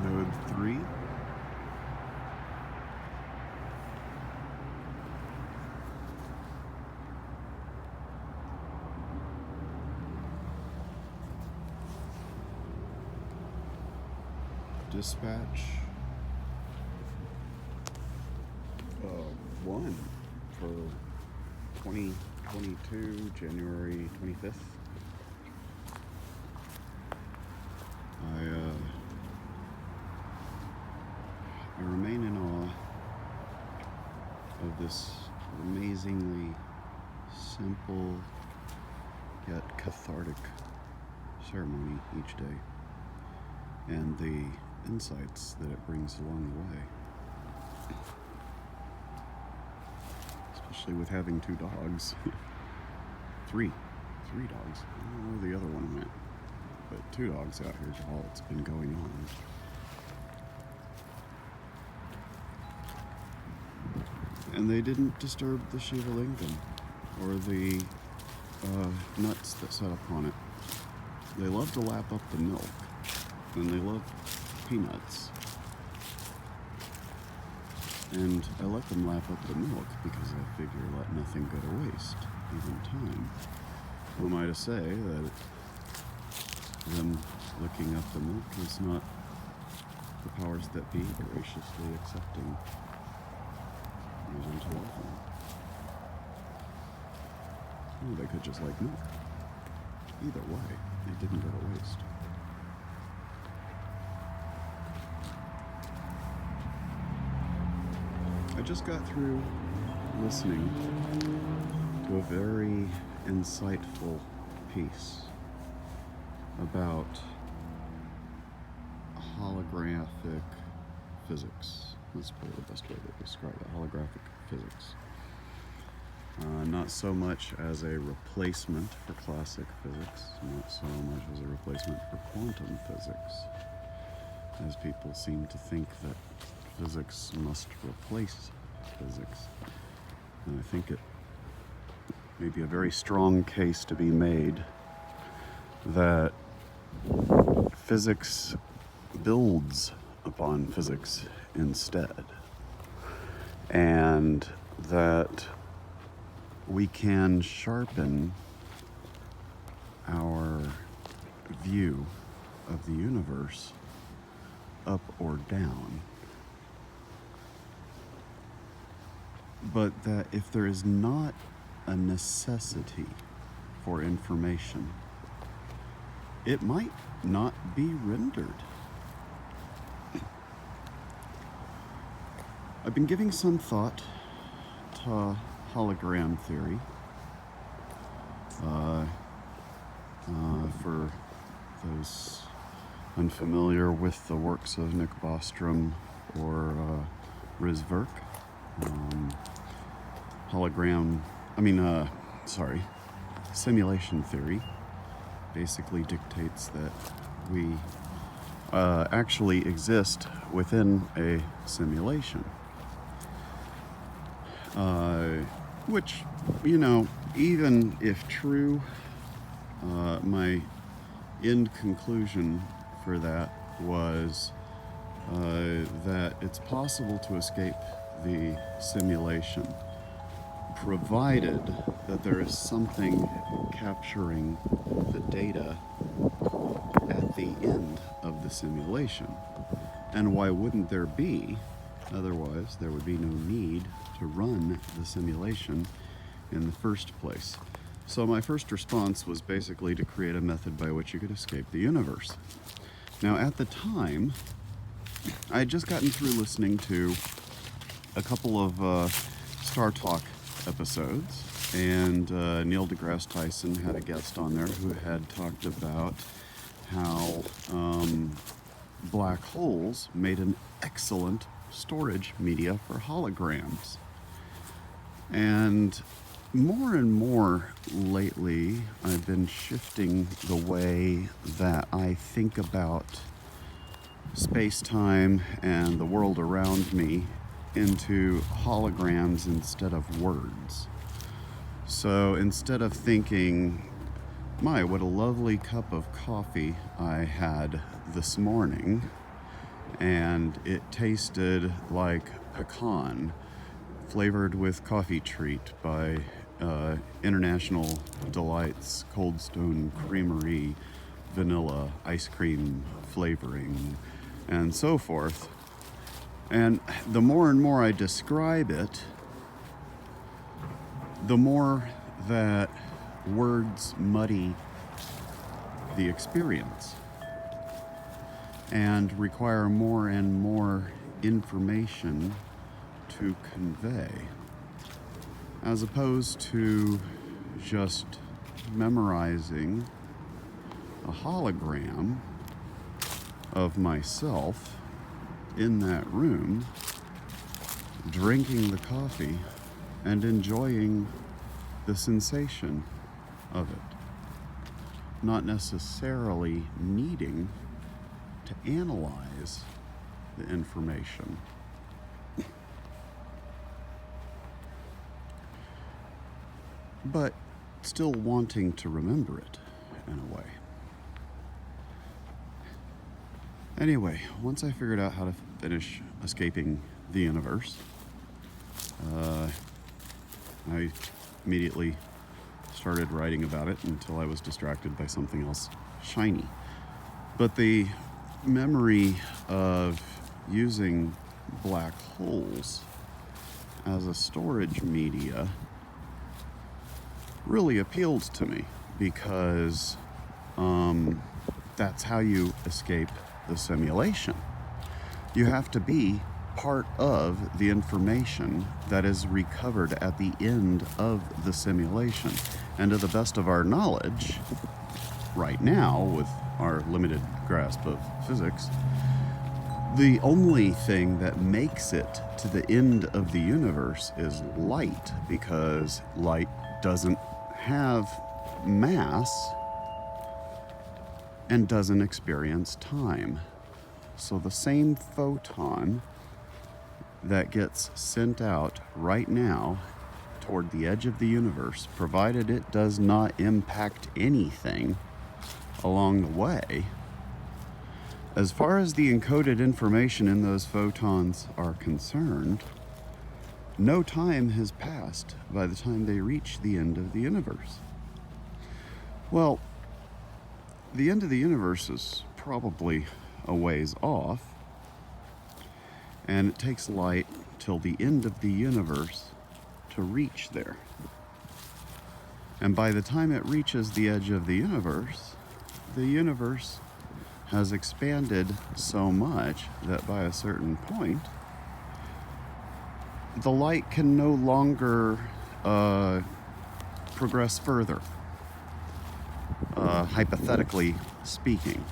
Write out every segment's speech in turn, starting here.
Node3. Dispatch 1 for 2022, January 25th. I remain in awe of this amazingly simple yet cathartic ceremony each day, and the insights that it brings along the way. Especially with having two dogs. Three dogs. I don't know where the other one went, but two dogs out here is all that's been going on. And they didn't disturb the Shiva Lingam or the nuts that sat upon it. They love to lap up the milk, and they love peanuts. And I let them lap up the milk because I figure let nothing go to waste, even time. Who am I to say that them licking up the milk is not the powers that be graciously accepting these into offering? Or they could just like milk. Either way, it didn't go to waste. I just got through listening to a very insightful piece about holographic physics. That's probably the best way to describe it, holographic physics. Not so much as a replacement for classic physics, not so much as a replacement for quantum physics, as people seem to think that physics must replace physics. And I think it may be a very strong case to be made that physics builds upon physics instead, and that we can sharpen our view of the universe up or down, but that if there is not a necessity for information, it might not be rendered. I've been giving some thought to hologram theory. For those unfamiliar with the works of Nick Bostrom or Rizverk, simulation theory basically dictates that we actually exist within a simulation. Which, even if true, my end conclusion for that was that it's possible to escape the simulation, provided that there is something capturing the data at the end of the simulation. And why wouldn't there be? Otherwise, there would be no need to run the simulation in the first place. So my first response was basically to create a method by which you could escape the universe. Now, at the time, I had just gotten through listening to a couple of Star Talk episodes, and Neil deGrasse Tyson had a guest on there who had talked about how black holes made an excellent storage media for holograms. And more lately, I've been shifting the way that I think about space-time and the world around me into holograms instead of words. So instead of thinking, my, what a lovely cup of coffee I had this morning, and it tasted like pecan, flavored with coffee treat by International Delights Cold Stone Creamery vanilla ice cream flavoring, and so forth. And the more and more I describe it, the more that words muddy the experience and require more and more information to convey, as opposed to just memorizing a hologram of myself in that room, drinking the coffee and enjoying the sensation of it, not necessarily needing to analyze the information. But still wanting to remember it in a way. Anyway, once I figured out how to finish escaping the universe, I immediately started writing about it until I was distracted by something else shiny. But the memory of using black holes as a storage media really appealed to me, because that's how you escape the simulation. You have to be part of the information that is recovered at the end of the simulation. And to the best of our knowledge, right now, with our limited grasp of physics, the only thing that makes it to the end of the universe is light, because light doesn't have mass and doesn't experience time. So the same photon that gets sent out right now toward the edge of the universe, provided it does not impact anything along the way, as far as the encoded information in those photons are concerned, no time has passed by the time they reach the end of the universe. Well, the end of the universe is probably a ways off, and it takes light till the end of the universe to reach there. And by the time it reaches the edge of the universe has expanded so much that by a certain point, the light can no longer progress further. Hypothetically speaking,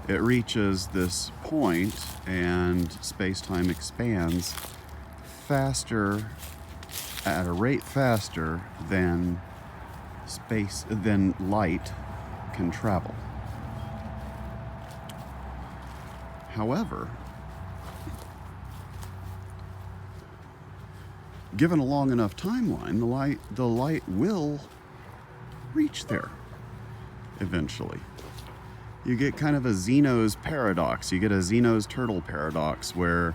it reaches this point and space-time expands faster, at a rate faster than light can travel. However, given a long enough timeline, the light will reach there eventually. You get kind of a Zeno's paradox. You get a Zeno's turtle paradox where,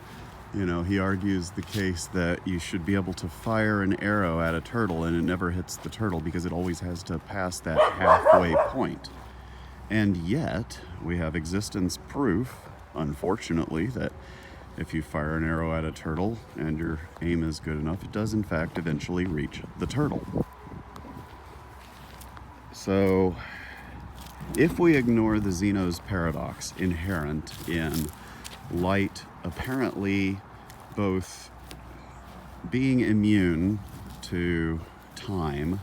he argues the case that you should be able to fire an arrow at a turtle and it never hits the turtle because it always has to pass that halfway point. And yet, we have existence proof, unfortunately, that if you fire an arrow at a turtle and your aim is good enough, it does in fact eventually reach the turtle. So, if we ignore the Zeno's paradox inherent in light apparently both being immune to time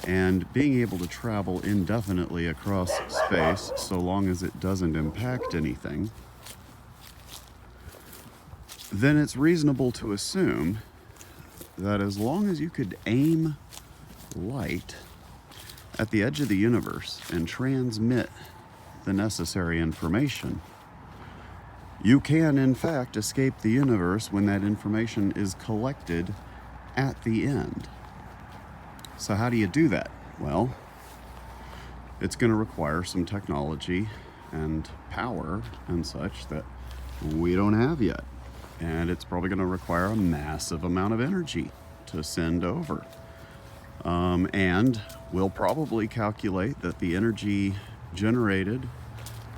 and being able to travel indefinitely across space so long as it doesn't impact anything, then it's reasonable to assume that as long as you could aim light at the edge of the universe and transmit the necessary information, you can in fact escape the universe when that information is collected at the end. So how do you do that? Well, it's going to require some technology and power and such that we don't have yet. And it's probably going to require a massive amount of energy to send over. And we'll probably calculate that the energy generated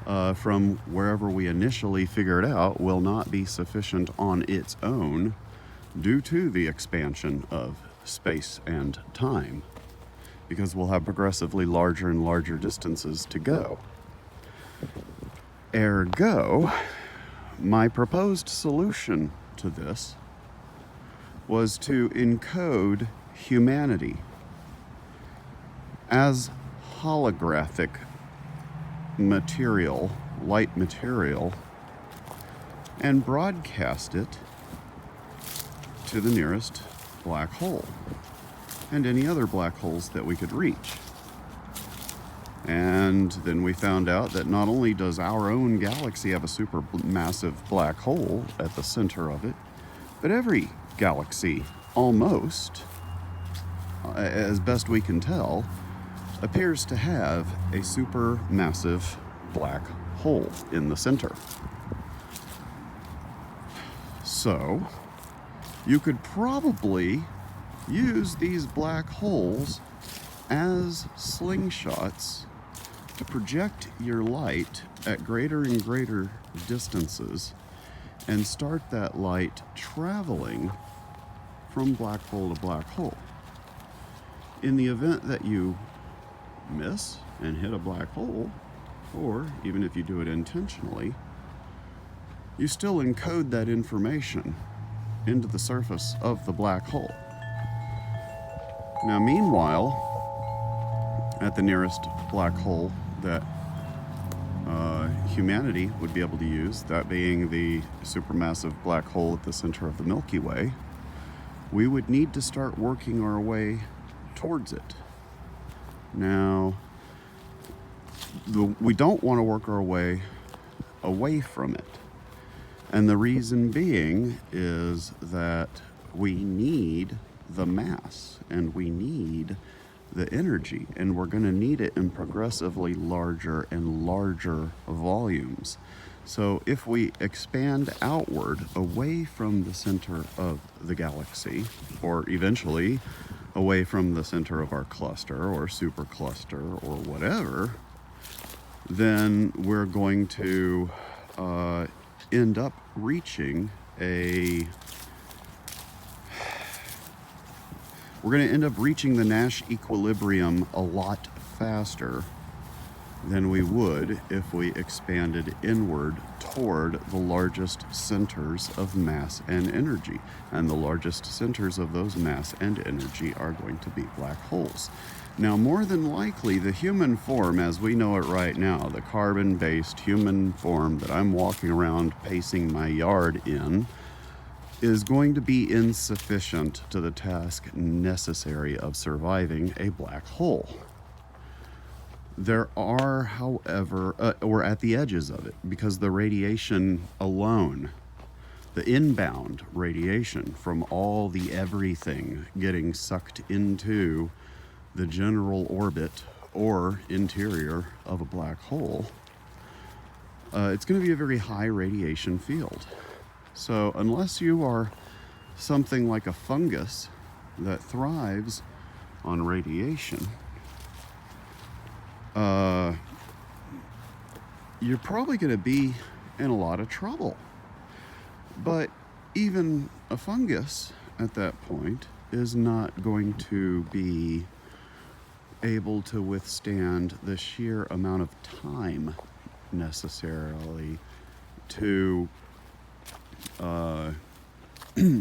from wherever we initially figured out will not be sufficient on its own due to the expansion of space and time, because we'll have progressively larger and larger distances to go. Ergo, my proposed solution to this was to encode humanity as holographic material, light material, and broadcast it to the nearest black hole and any other black holes that we could reach. And then we found out that not only does our own galaxy have a supermassive black hole at the center of it, but every galaxy, almost, as best we can tell, appears to have a supermassive black hole in the center. So, you could probably use these black holes as slingshots to project your light at greater and greater distances and start that light traveling from black hole to black hole. In the event that you miss and hit a black hole, or even if you do it intentionally, you still encode that information into the surface of the black hole. Now, meanwhile, at the nearest black hole that humanity would be able to use, that being the supermassive black hole at the center of the Milky Way, we would need to start working our way towards it. Now, we don't want to work our way away from it. And the reason being is that we need the mass and we need the energy, and we're going to need it in progressively larger and larger volumes. So if we expand outward away from the center of the galaxy, or eventually away from the center of our cluster or supercluster or whatever, then we're going to end up reaching the Nash equilibrium a lot faster than we would if we expanded inward toward the largest centers of mass and energy. And the largest centers of those mass and energy are going to be black holes. Now, more than likely, the human form as we know it right now, the carbon-based human form that I'm walking around pacing my yard in, is going to be insufficient to the task necessary of surviving a black hole. There are, however, we're at the edges of it, because the radiation alone, the inbound radiation from all the everything getting sucked into the general orbit or interior of a black hole, it's going to be a very high radiation field. So unless you are something like a fungus that thrives on radiation, you're probably going to be in a lot of trouble. But even a fungus at that point is not going to be able to withstand the sheer amount of time necessarily to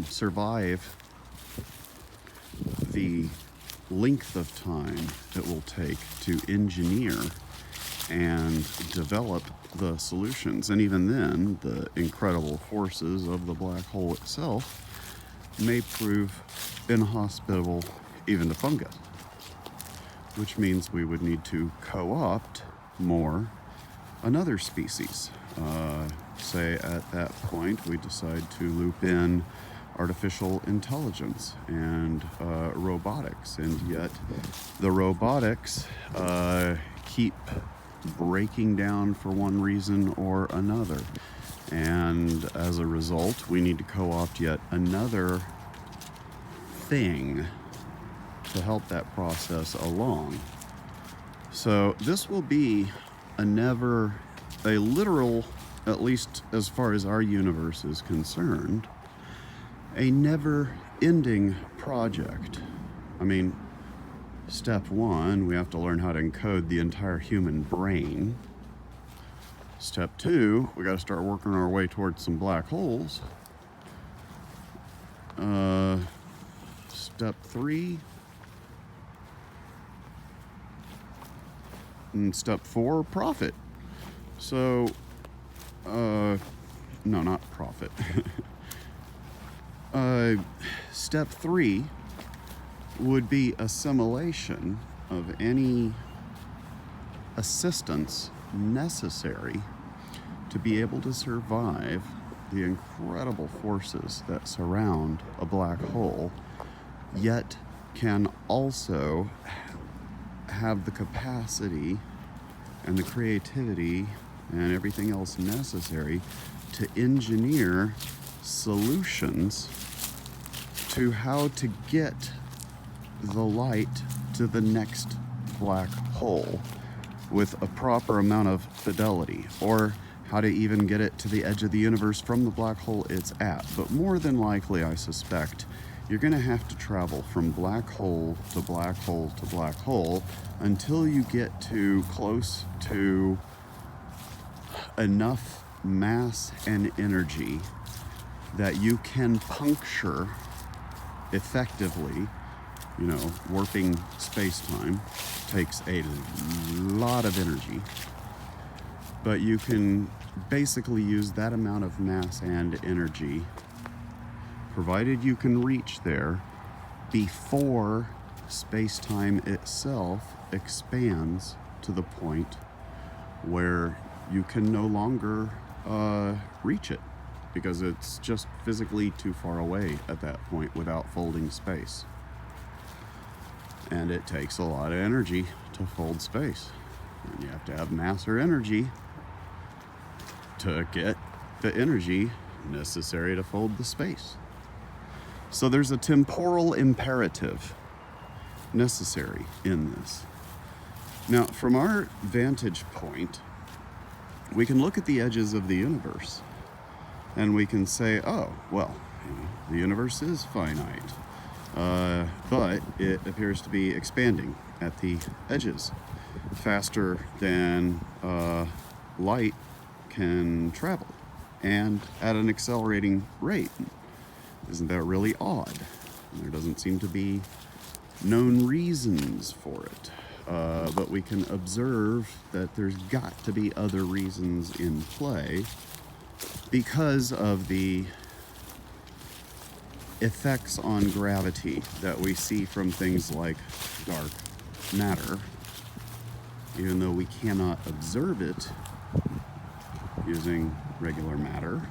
survive the length of time it will take to engineer and develop the solutions. And even then, the incredible forces of the black hole itself may prove inhospitable even to fungus, which means we would need to co-opt another species. Say at that point we decide to loop in artificial intelligence and robotics, and yet the robotics keep breaking down for one reason or another. And as a result, we need to co-opt yet another thing to help that process along. So this will be a literal, at least as far as our universe is concerned, a never-ending project. I mean, step one, we have to learn how to encode the entire human brain. Step two, we got to start working our way towards some black holes. Step three, and step four, profit. So, no, not profit. Step three would be assimilation of any assistance necessary to be able to survive the incredible forces that surround a black hole, yet can also have the capacity and the creativity and everything else necessary to engineer solutions to how to get the light to the next black hole with a proper amount of fidelity, or how to even get it to the edge of the universe from the black hole it's at. But more than likely, I suspect, you're going to have to travel from black hole to black hole to black hole until you get to close to enough mass and energy that you can puncture effectively. You know, warping space-time takes a lot of energy, but you can basically use that amount of mass and energy, provided you can reach there before space-time itself expands to the point where you can no longer reach it, because it's just physically too far away at that point without folding space. And it takes a lot of energy to fold space. And you have to have mass or energy to get the energy necessary to fold the space. So there's a temporal imperative necessary in this. Now, from our vantage point, we can look at the edges of the universe and we can say, oh, well, the universe is finite. But it appears to be expanding at the edges faster than light can travel, and at an accelerating rate. Isn't that really odd? There doesn't seem to be known reasons for it, but we can observe that there's got to be other reasons in play because of the effects on gravity that we see from things like dark matter. Even though we cannot observe it using regular matter,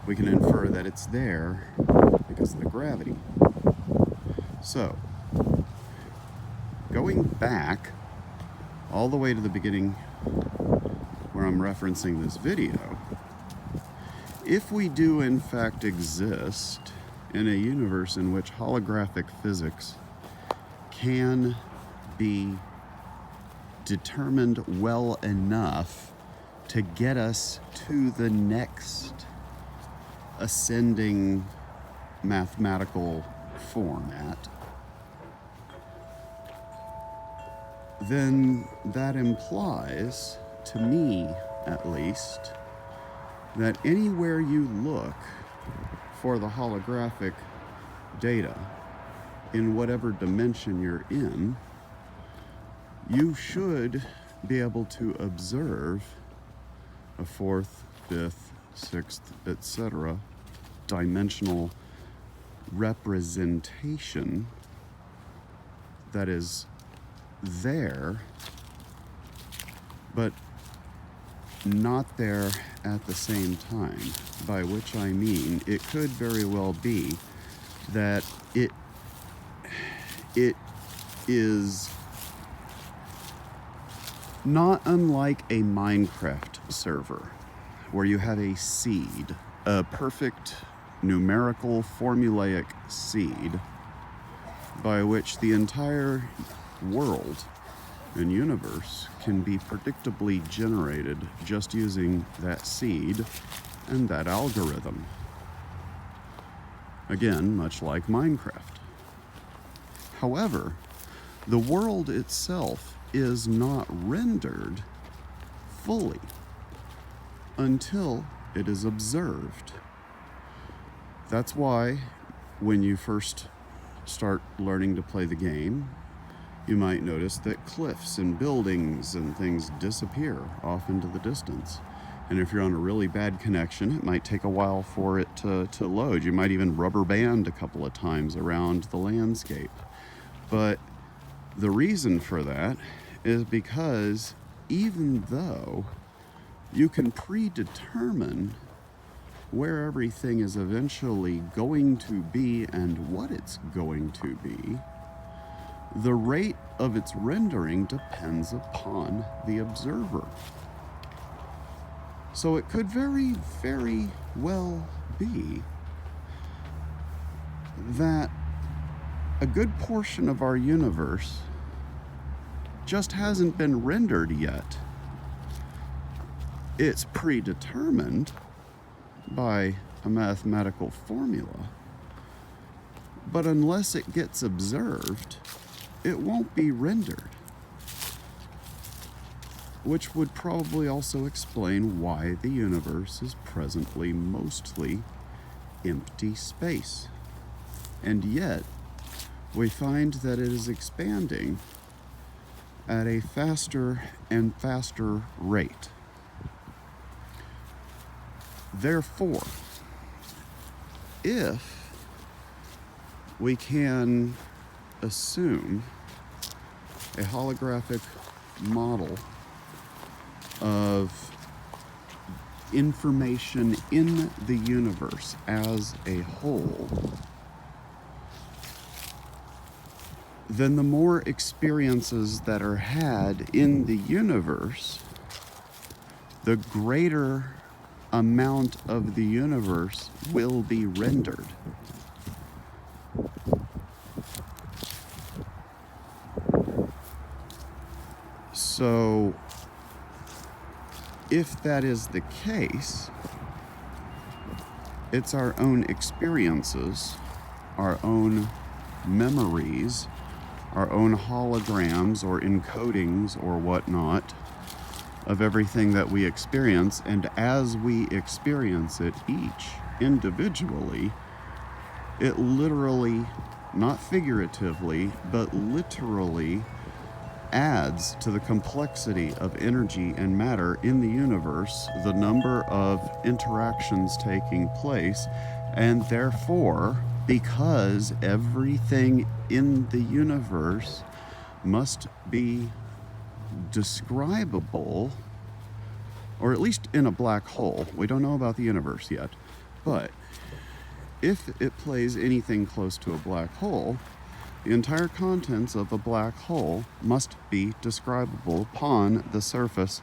we can infer that it's there because of the gravity. So, going back all the way to the beginning where I'm referencing this video, if we do in fact exist in a universe in which holographic physics can be determined well enough to get us to the next ascending mathematical format, then that implies, to me at least, that anywhere you look for the holographic data in whatever dimension you're in, you should be able to observe a fourth, fifth, sixth, etc. dimensional representation that is there, but not there at the same time, by which I mean it could very well be that it is Not unlike a Minecraft server, where you have a seed, a perfect numerical formulaic seed by which the entire world and universe can be predictably generated just using that seed and that algorithm. Again, much like Minecraft. However, the world itself is not rendered fully until it is observed. That's why when you first start learning to play the game, you might notice that cliffs and buildings and things disappear off into the distance. And if you're on a really bad connection, it might take a while for it to load. You might even rubber band a couple of times around the landscape. But the reason for that is because even though you can predetermine where everything is eventually going to be and what it's going to be, the rate of its rendering depends upon the observer. So it could very, very well be that a good portion of our universe just hasn't been rendered yet. It's predetermined by a mathematical formula, but unless it gets observed, it won't be rendered. Which would probably also explain why the universe is presently mostly empty space. And yet, we find that it is expanding at a faster and faster rate. Therefore, if we can assume a holographic model of information in the universe as a whole, then the more experiences that are had in the universe, the greater amount of the universe will be rendered. So, if that is the case, it's our own experiences, our own memories, our own holograms or encodings or whatnot of everything that we experience, and as we experience it each individually, it literally, not figuratively, but literally adds to the complexity of energy and matter in the universe, the number of interactions taking place, and therefore, because everything in the universe must be describable, or at least in a black hole. We don't know about the universe yet, but if it plays anything close to a black hole, the entire contents of a black hole must be describable upon the surface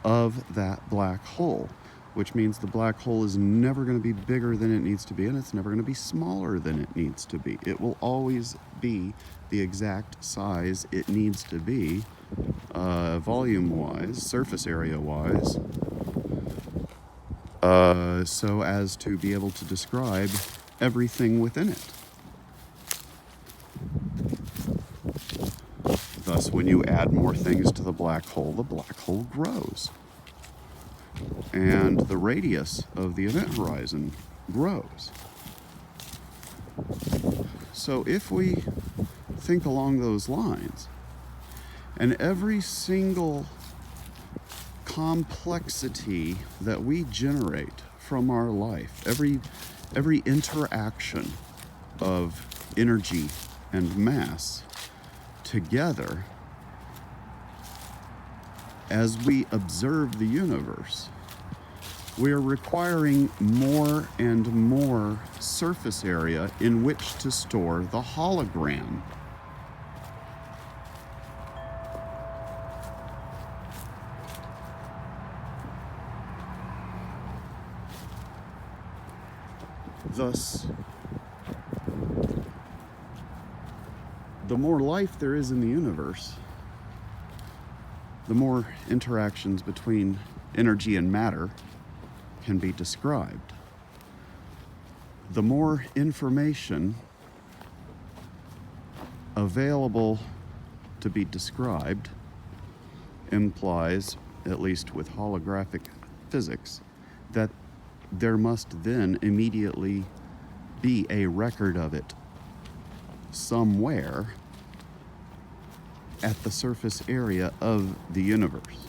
of that black hole, which means the black hole is never going to be bigger than it needs to be, and it's never going to be smaller than it needs to be. It will always be the exact size it needs to be, volume-wise, surface area-wise, so as to be able to describe everything within it. Thus, when you add more things to the black hole grows. And the radius of the event horizon grows. So if we think along those lines, and every single complexity that we generate from our life, every interaction of energy and mass together, as we observe the universe, we are requiring more and more surface area in which to store the hologram. Thus, the more life there is in the universe, the more interactions between energy and matter can be described. The more information available to be described implies, at least with holographic physics, that there must then immediately be a record of it somewhere at the surface area of the universe.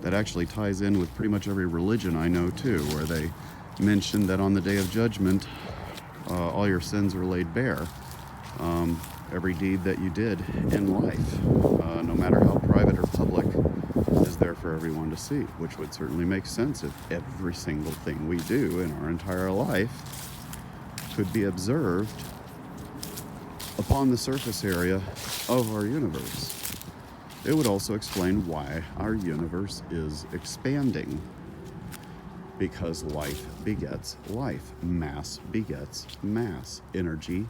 That actually ties in with pretty much every religion I know too, where they mention that on the day of judgment, all your sins are laid bare. Every deed that you did in life, no matter how private or public, is there for everyone to see, which would certainly make sense if every single thing we do in our entire life could be observed upon the surface area of our universe. It would also explain why our universe is expanding, because life begets life, mass begets mass, energy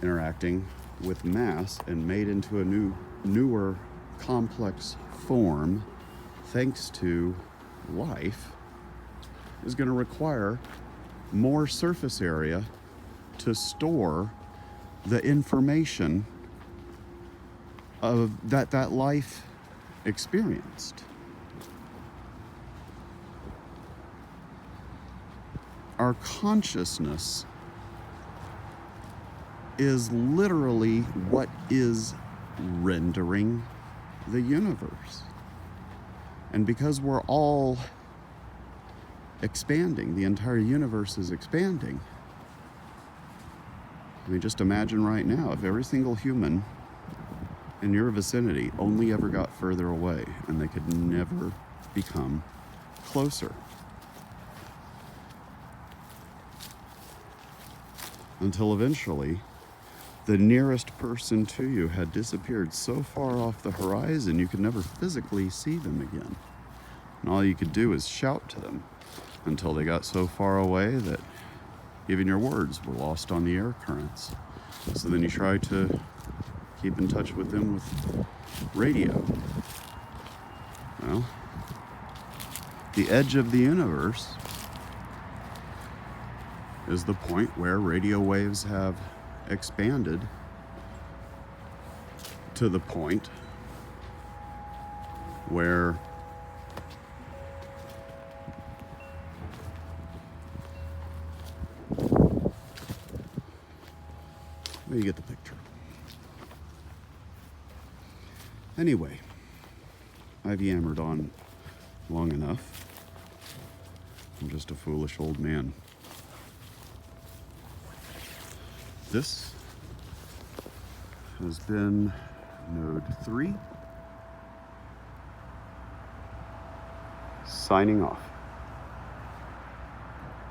interacting with mass and made into a newer complex form thanks to life is going to require more surface area to store the information of that life experienced. Our consciousness is literally what is rendering the universe. And because we're all expanding, the entire universe is expanding. I mean, just imagine right now, if every single human in your vicinity only ever got further away and they could never become closer. Until eventually, the nearest person to you had disappeared so far off the horizon you could never physically see them again. And all you could do is shout to them until they got so far away that even your words were lost on the air currents. So then you try to keep in touch with them with radio. Well, the edge of the universe is the point where radio waves have expanded to the point where you get the picture. Anyway, I've yammered on long enough. I'm just a foolish old man. This has been Node3 signing off.